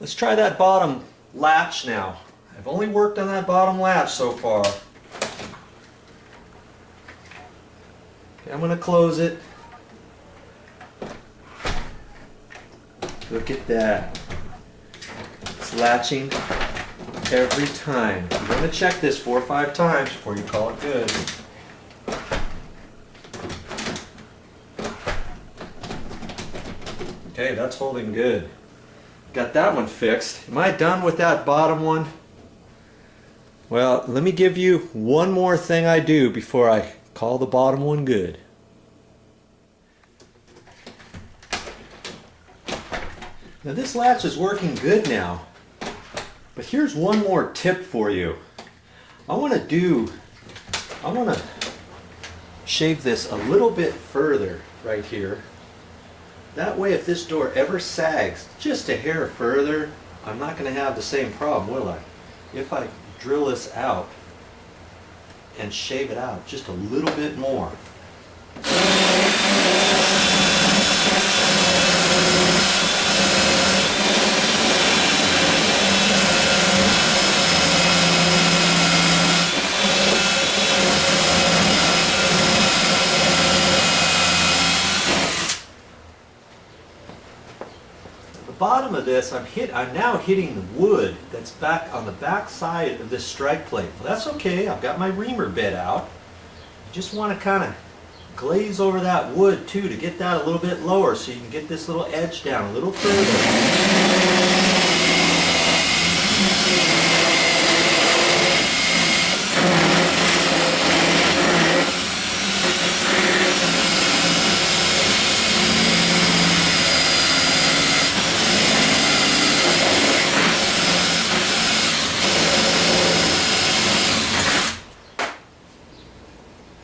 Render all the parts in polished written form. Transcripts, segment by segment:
Let's try that bottom latch now. I've only worked on that bottom latch so far. Okay, I'm going to close it. Look at that. It's latching every time. You're going to check this 4 or 5 times before you call it good. Okay, that's holding good. Got that one fixed. Am I done with that bottom one? Well, let me give you one more thing I do before I call the bottom one good. Now this latch is working good now, but here's one more tip for you. I want to shave this a little bit further right here. That way if this door ever sags just a hair further, I'm not going to have the same problem, will I? If I drill this out and shave it out just a little bit more. Bottom of this, I'm now hitting the wood that's back on the back side of this strike plate. Well, that's okay. I've got my reamer bit out. I just want to kind of glaze over that wood too to get that a little bit lower so you can get this little edge down a little further.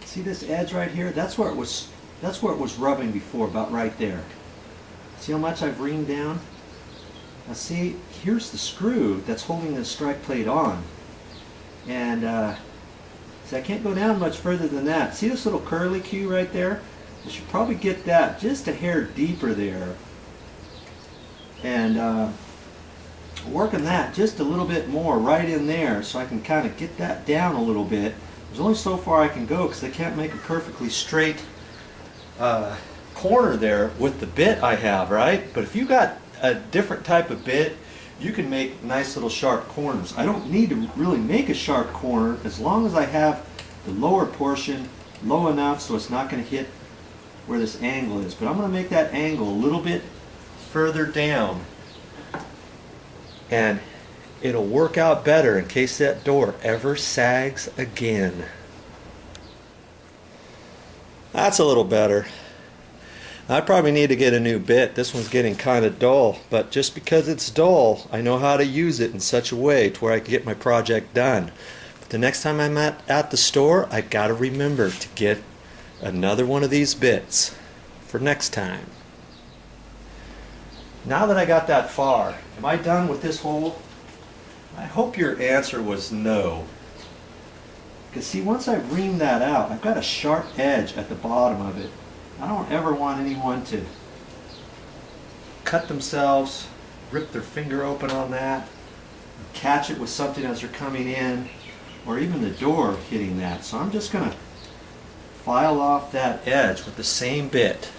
See this edge right here? That's where it was rubbing before, about right there. See how much I've reamed down? Now see, here's the screw that's holding the strike plate on. And see, I can't go down much further than that. See this little curly Q right there? I should probably get that just a hair deeper there. And working that just a little bit more right in there so I can kind of get that down a little bit. There's only so far I can go because I can't make a perfectly straight corner there with the bit I have, right? But if you got a different type of bit, you can make nice little sharp corners. I don't need to really make a sharp corner as long as I have the lower portion low enough so it's not going to hit where this angle is. But I'm going to make that angle a little bit further down, and it'll work out better in case that door ever sags again. That's a little better. I probably need to get a new bit. This one's getting kind of dull, but just because it's dull, I know how to use it in such a way to where I can get my project done. But the next time I'm at the store, I gotta remember to get another one of these bits for next time. Now that I got that far, am I done with this hole? I hope your answer was no. Because see, once I've reamed that out, I've got a sharp edge at the bottom of it. I don't ever want anyone to cut themselves, rip their finger open on that, catch it with something as they're coming in, or even the door hitting that. So I'm just going to file off that edge with the same bit.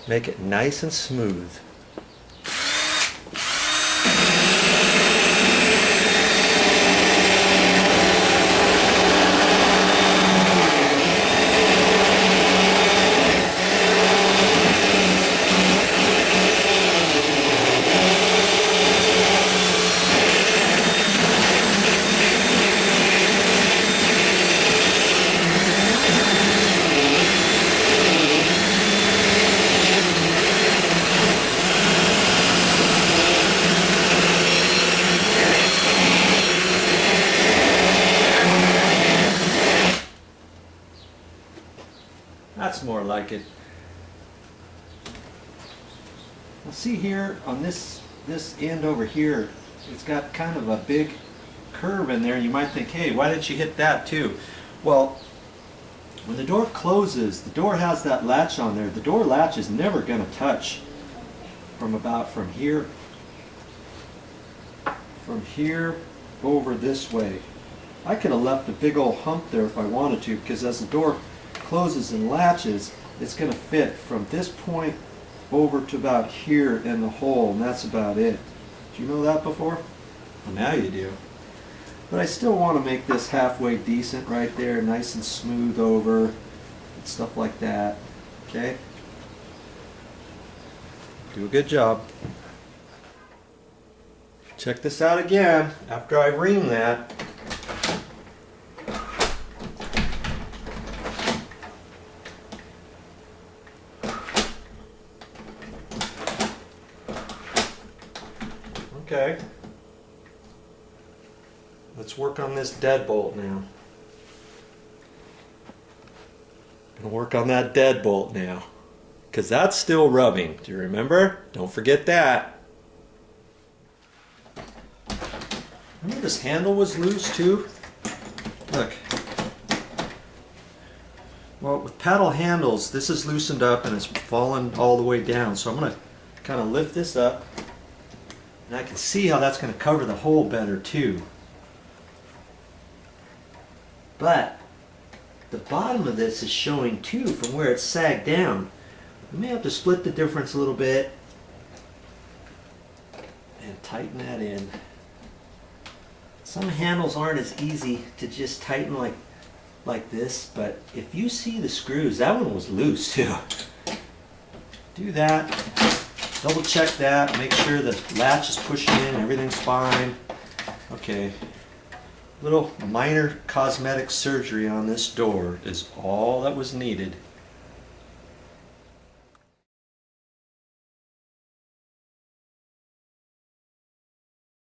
Make it nice and smooth. That's more like it. Well, see here on this end over here, it's got kind of a big curve in there. You might think, hey, why didn't you hit that too? Well, when the door closes, the door has that latch on there. The door latch is never going to touch from here from here over this way. I could have left a big old hump there if I wanted to, because as the door closes and latches, it's going to fit from this point over to about here in the hole, and that's about it. Did you know that before? Well, now you do. But I still want to make this halfway decent right there, nice and smooth over, and stuff like that. Okay? Do a good job. Check this out again after I ream that. Okay. Let's work on this deadbolt now. Gonna work on that deadbolt now, because that's still rubbing. Do you remember? Don't forget that. Remember this handle was loose too? Look. Well, with paddle handles, this is loosened up and it's fallen all the way down. So I'm going to kind of lift this up, and I can see how that's going to cover the hole better too. But the bottom of this is showing too from where it's sagged down. We may have to split the difference a little bit and tighten that in. Some handles aren't as easy to just tighten like this, but if you see the screws, that one was loose too. Do that, double check that, make sure the latch is pushing in, everything's fine. Okay, little minor cosmetic surgery on this door is all that was needed.